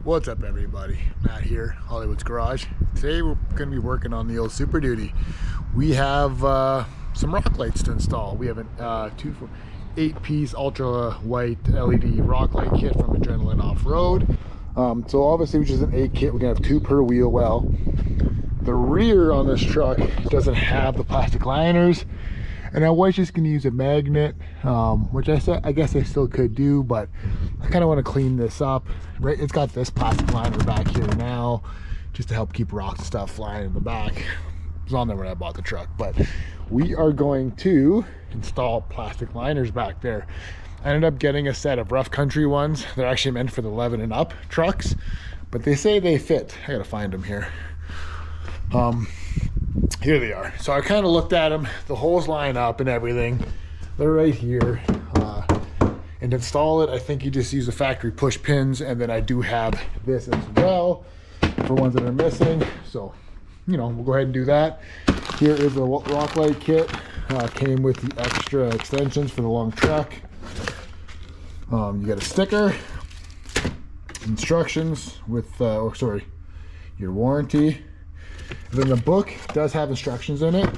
What's up, everybody? Matt here, Hollywood's Garage. Today we're going to be working on the old Super Duty. We have some rock lights to install. We have an 8-piece ultra white LED rock light kit from Adrenalne Off-Road. So obviously, which is an 8 kit, we're going to have 2 per wheel. Well, the rear on this truck doesn't have the plastic liners, and I was just going to use a magnet, which I guess I still could do, but I kind of want to clean this up. Right, it's got this plastic liner back here now, just to help keep rocks and stuff flying in the back. It was on there when I bought the truck, but we are going to install plastic liners back there. I ended up getting a set of rough country ones. They're actually meant for the 11 and up trucks, but they say they fit. I gotta find them here. Here they are. So I kind of looked at them. The holes line up and everything. They're right here. And to install it, I think you just use the factory push pins, and then I do have this as well for ones that are missing. So, you know, we'll go ahead and do that. Here is a rock light kit. Came with the extra extensions for the long truck. You get a sticker, instructions with, your warranty. And then the book does have instructions in it,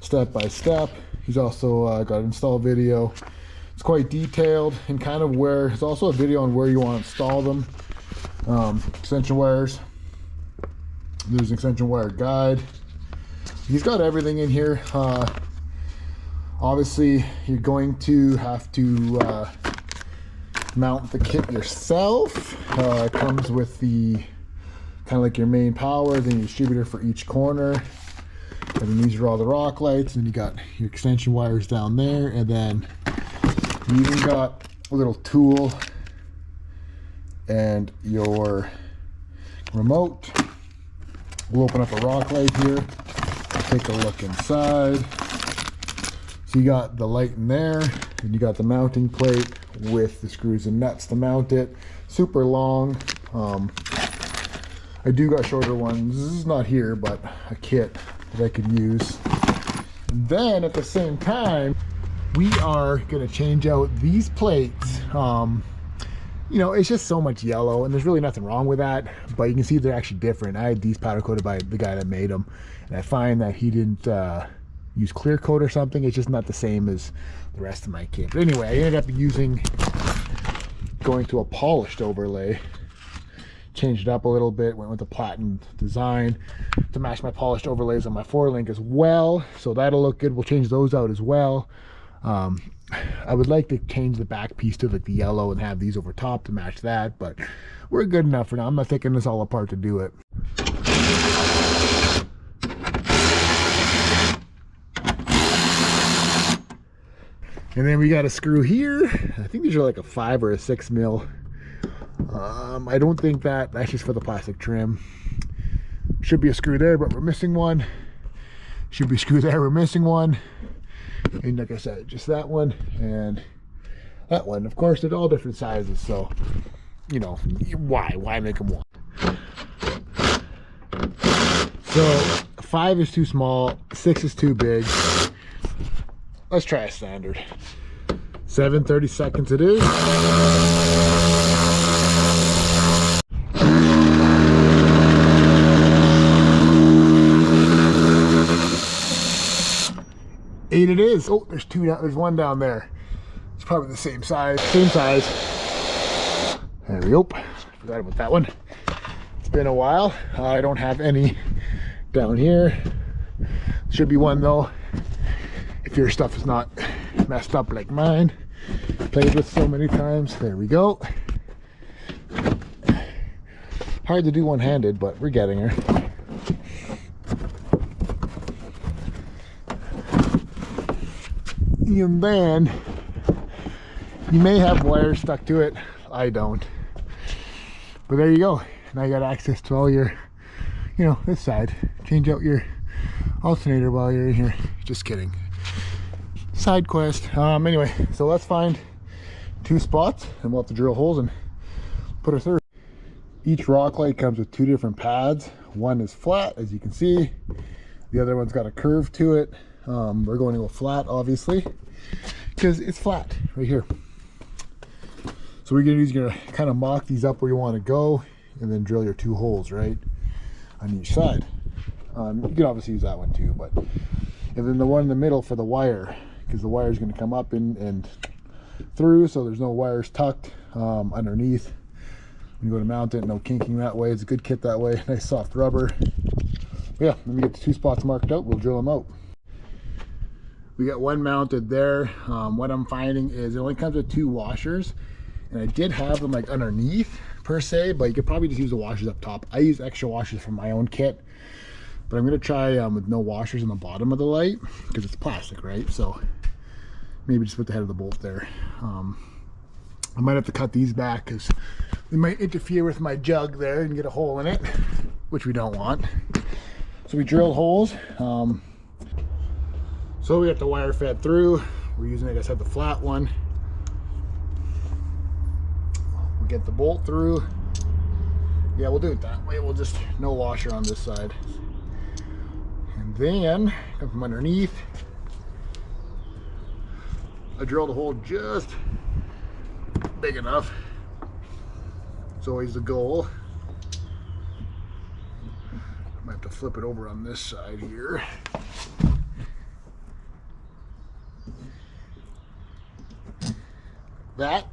step by step. He's also got an install video. It's quite detailed and kind of where, there's also a video on where you want to install them. Extension wires. There's an extension wire guide. He's got everything in here. Obviously, you're going to have to mount the kit yourself. It comes with the kind of like your main power, then your distributor for each corner. And then these are all the rock lights, and you got your extension wires down there, and then you even got a little tool and your remote. We'll open up a rock light here, take a look inside. So you got the light in there, and you got the mounting plate with the screws and nuts to mount it. Super long. I do got shorter ones. This is not here, but a kit that I could use. And then at the same time, we are going to change out these plates. You know, it's just so much yellow, and there's really nothing wrong with that, but you can see they're actually different. I had these powder coated by the guy that made them, and I find that he didn't use clear coat or something. It's just not the same as the rest of my kit. But anyway, I ended up going to a polished overlay. Changed it up a little bit, went with the platinum design to match my polished overlays on my 4-link as well, so that'll look good. We'll change those out as well. I would like to change the back piece to like the yellow and have these over top to match that, but we're good enough for now. I'm not taking this all apart to do it. And then we got a screw here. I think these are like a 5 or a 6 mil. I don't think that's just for the plastic trim. Should be a screw there, but we're missing one. Should be a screw there, we're missing one. And like I said, just that one and that one. Of course, they're all different sizes, so, you know, why make them one? So 5 is too small, 6 is too big. Let's try a standard. 7/30 seconds it is. Eight it is. Oh, there's two down. There's one down there. It's probably the same size. Same size. There we go. Forgot about that one. It's been a while. I don't have any down here. Should be one though. If your stuff is not messed up like mine. Played with so many times. There we go. Hard to do one-handed, but we're getting her. And then you may have wires stuck to it. I don't. But there you go. Now you got access to all your, you know, this side. Change out your alternator while you're in here. Just kidding. Side quest. Anyway, so let's find 2 spots, and we'll have to drill holes and put a third. Each rock light comes with 2 different pads. One is flat, as you can see. The other one's got a curve to it. We're going to go flat, obviously, because it's flat right here. So what you're gonna do is you're gonna kind of mock these up where you want to go, and then drill your 2 holes right on each side. You can obviously use that one too, but and then the one in the middle for the wire, because the wire is going to come up and through, so there's no wires tucked underneath. When you go to mount it, no kinking that way. It's a good kit that way. Nice soft rubber. But yeah, let me get the 2 spots marked out. We'll drill them out. We got one mounted there. What I'm finding is it only comes with 2 washers, and I did have them like underneath per se, but you could probably just use the washers up top. I use extra washers from my own kit, but I'm gonna try with no washers on the bottom of the light because it's plastic, right? So maybe just put the head of the bolt there. I might have to cut these back because they might interfere with my jug there and get a hole in it, which we don't want. So we drilled holes. So we got the wire fed through. We're using, like I said, the flat one. We'll get the bolt through. Yeah, we'll do it that way. We'll just no washer on this side. And then come from underneath. I drilled a hole just big enough. It's always the goal. I might have to flip it over on this side here. That.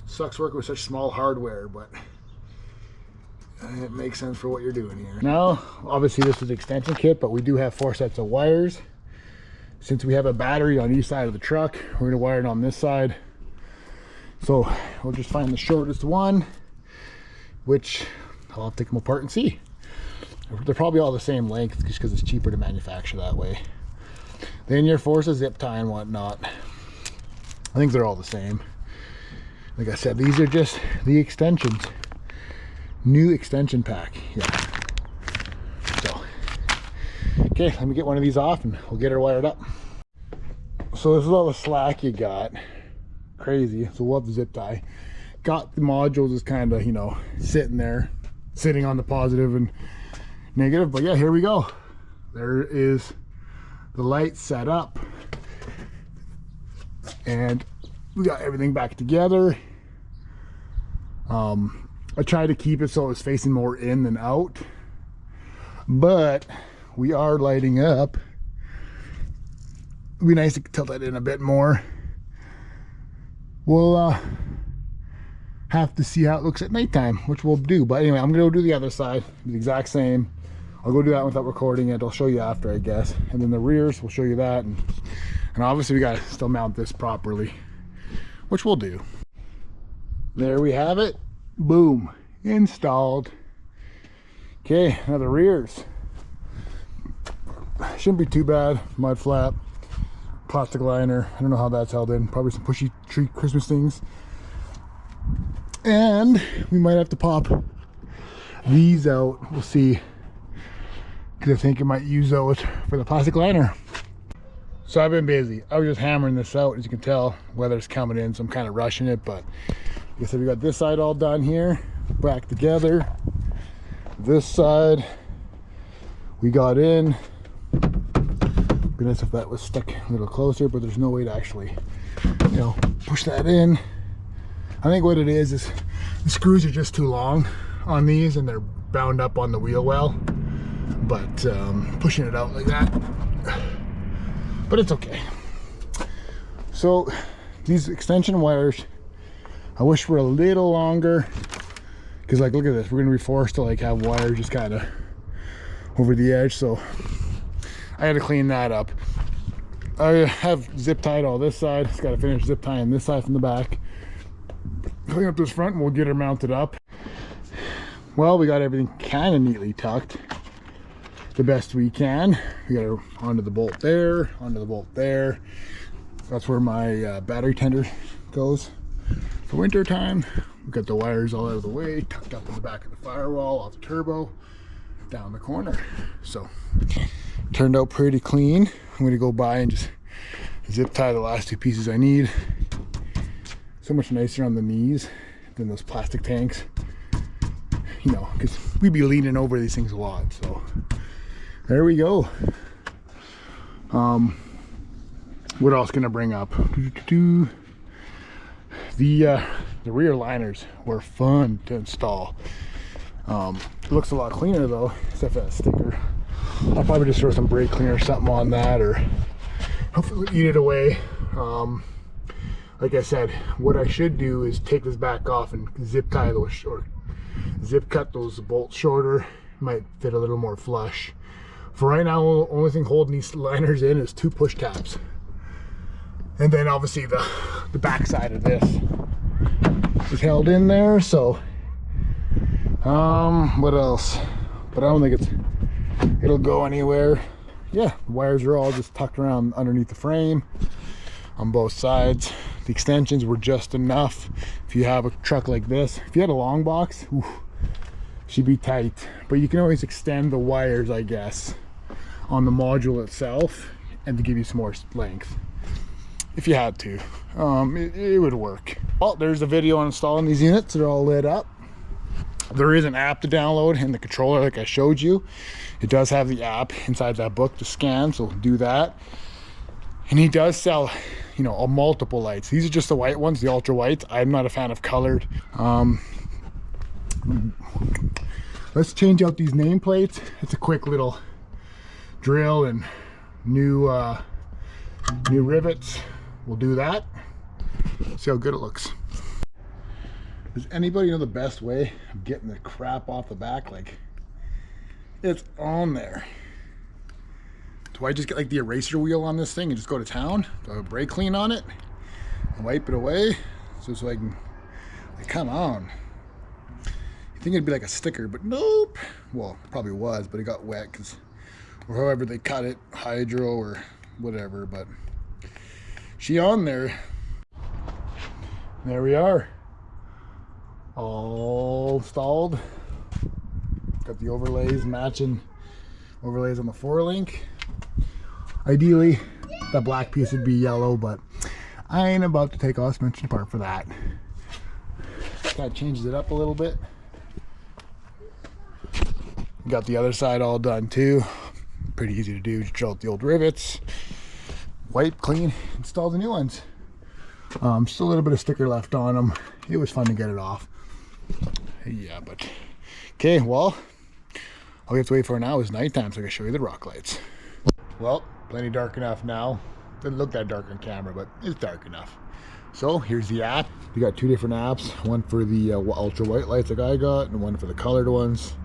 Sucks working with such small hardware, but it makes sense for what you're doing here. Now, obviously this is an extension kit, but we do have 4 sets of wires. Since we have a battery on each side of the truck, we're gonna wire it on this side. So we'll just find the shortest one, which I'll have to take them apart and see. They're probably all the same length just because it's cheaper to manufacture that way. Then your force a zip tie and whatnot. I think they're all the same. Like I said, these are just the extensions. New extension pack. Yeah. So, okay, let me get one of these off and we'll get her wired up. So this is all the slack you got. Crazy. So we'll have the zip tie. Got the modules is kind of, you know, sitting there, sitting on the positive and negative, but yeah, here we go. There is the light set up and we got everything back together. I tried to keep it so it was facing more in than out, but we are lighting up. It'd be nice to tilt that in a bit more. We'll have to see how it looks at nighttime, which we'll do. But anyway, I'm gonna go do the other side, the exact same. I'll go do that without recording it. I'll show you after, I guess. And then the rears, we'll show you that. And obviously we gotta still mount this properly, which we'll do. There we have it. Boom, installed. Okay, now the rears. Shouldn't be too bad. Mud flap, plastic liner. I don't know how that's held in. Probably some pushy tree Christmas things. And we might have to pop these out. We'll see. Because I think it might use those for the plastic liner. So I've been busy. I was just hammering this out. As you can tell, weather's coming in, so I'm kind of rushing it. But like I said, we got this side all done here, back together. This side we got in. Be nice if that was stuck a little closer, but there's no way to actually, you know, push that in. I think what it is the screws are just too long on these and they're bound up on the wheel well. But pushing it out like that, but it's okay. So these extension wires, I wish were a little longer, because like look at this, we're gonna be forced to like have wires just kind of over the edge, so I had to clean that up. I have zip tied all this side. Just got to finish zip tying this side from the back, clean up this front, and we'll get her mounted up. Well, we got everything kind of neatly tucked the best we can. We got her onto the bolt there, onto the bolt there. That's where my battery tender goes for winter time. We've got the wires all out of the way, tucked up in the back of the firewall, off the turbo, down the corner. So turned out pretty clean. I'm gonna go by and just zip tie the last 2 pieces I need. So much nicer on the knees than those plastic tanks, you know, because we'd be leaning over these things a lot. So there we go. What else can I bring up? The rear liners were fun to install. It looks a lot cleaner though, except for that sticker. I'll probably just throw some brake cleaner or something on that, or hopefully eat it away. Like I said, what I should do is take this back off and zip tie those, or zip cut those bolts shorter. Might fit a little more flush. For right now, the only thing holding these liners in is 2 push tabs. And then obviously the back side of this is held in there, so what else? But I don't think it'll go anywhere. Yeah, the wires are all just tucked around underneath the frame on both sides. The extensions were just enough. If you have a truck like this, if you had a long box, oof, she'd be tight. But you can always extend the wires, I guess, on the module itself, and to give you some more length if you had to. It would work. Well, there's a video on installing these units. They're all lit up. There is an app to download in the controller like I showed you. It does have the app inside that book to scan, so do that. And he does sell, you know, multiple lights. These are just the white ones, the ultra whites. I'm not a fan of colored. Let's change out these nameplates. It's a quick little drill and new rivets. We'll do that. See how good it looks. Does anybody know the best way of getting the crap off the back? Like, it's on there. Do I just get like the eraser wheel on this thing and just go to town? Do I have a brake clean on it and wipe it away? So I can, like, come on. You think it'd be like a sticker, but nope. Well, it probably was, but it got wet because, or however they cut it, hydro or whatever, but she on there. There we are. All installed. Got the overlays, matching overlays on the 4-link. Ideally, the black piece would be yellow, but I ain't about to take all suspension apart for that. Kind of changes it up a little bit. Got the other side all done too. Pretty easy to do. Just drill out the old rivets, wipe, clean, install the new ones. Just a little bit of sticker left on them. It was fun to get it off. Yeah, but okay, well, all we have to wait for now is nighttime so I can show you the rock lights. Well, plenty dark enough now. Doesn't look that dark on camera, but it's dark enough. So here's the app. We got 2 different apps, one for the ultra white lights like I got, and one for the colored ones.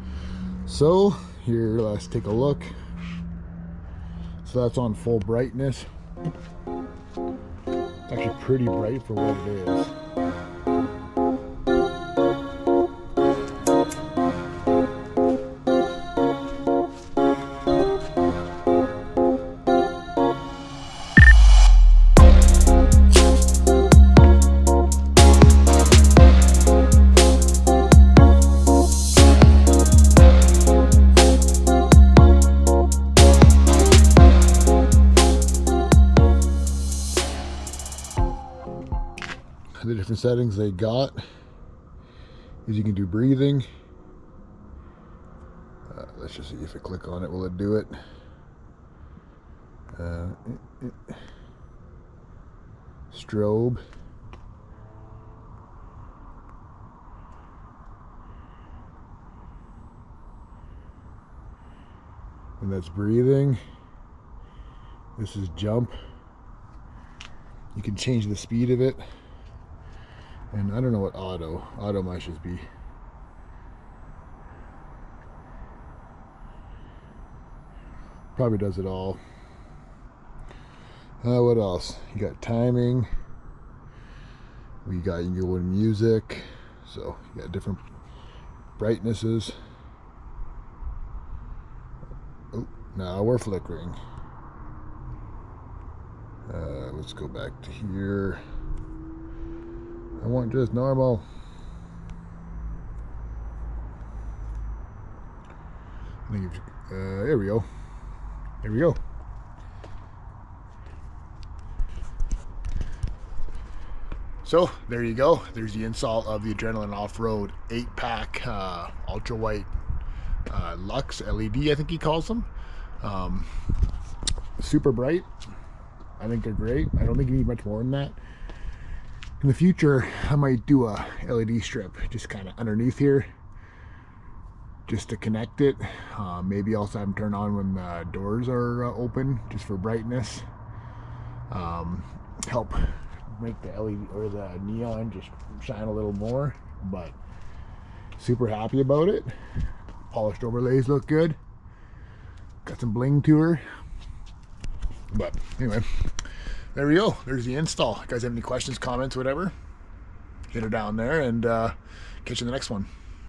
So here, let's take a look. So that's on full brightness. It's actually pretty bright for what it is. The different settings they got is you can do breathing. Let's just see if I click on it, will it do it? Strobe. And that's breathing. This is jump. You can change the speed of it. And I don't know what auto might just be. Probably does it all. What else? You got timing. You can go in music. So you got different brightnesses. Oh, now we're flickering. Let's go back to here. I want just normal. I think there we go. There we go. So there you go. There's the install of the Adrenalne Off-Road 8-pack ultra white Lux LED, I think he calls them. Super bright. I think they're great. I don't think you need much more than that. In the future, I might do a LED strip just kind of underneath here, just to connect it. Maybe also have them turn on when the doors are open, just for brightness. Help make the LED or the neon just shine a little more. But super happy about it. Polished overlays look good. Got some bling to her. But anyway, there we go. There's the install. If you guys have any questions, comments, whatever, hit her down there, and catch you in the next one.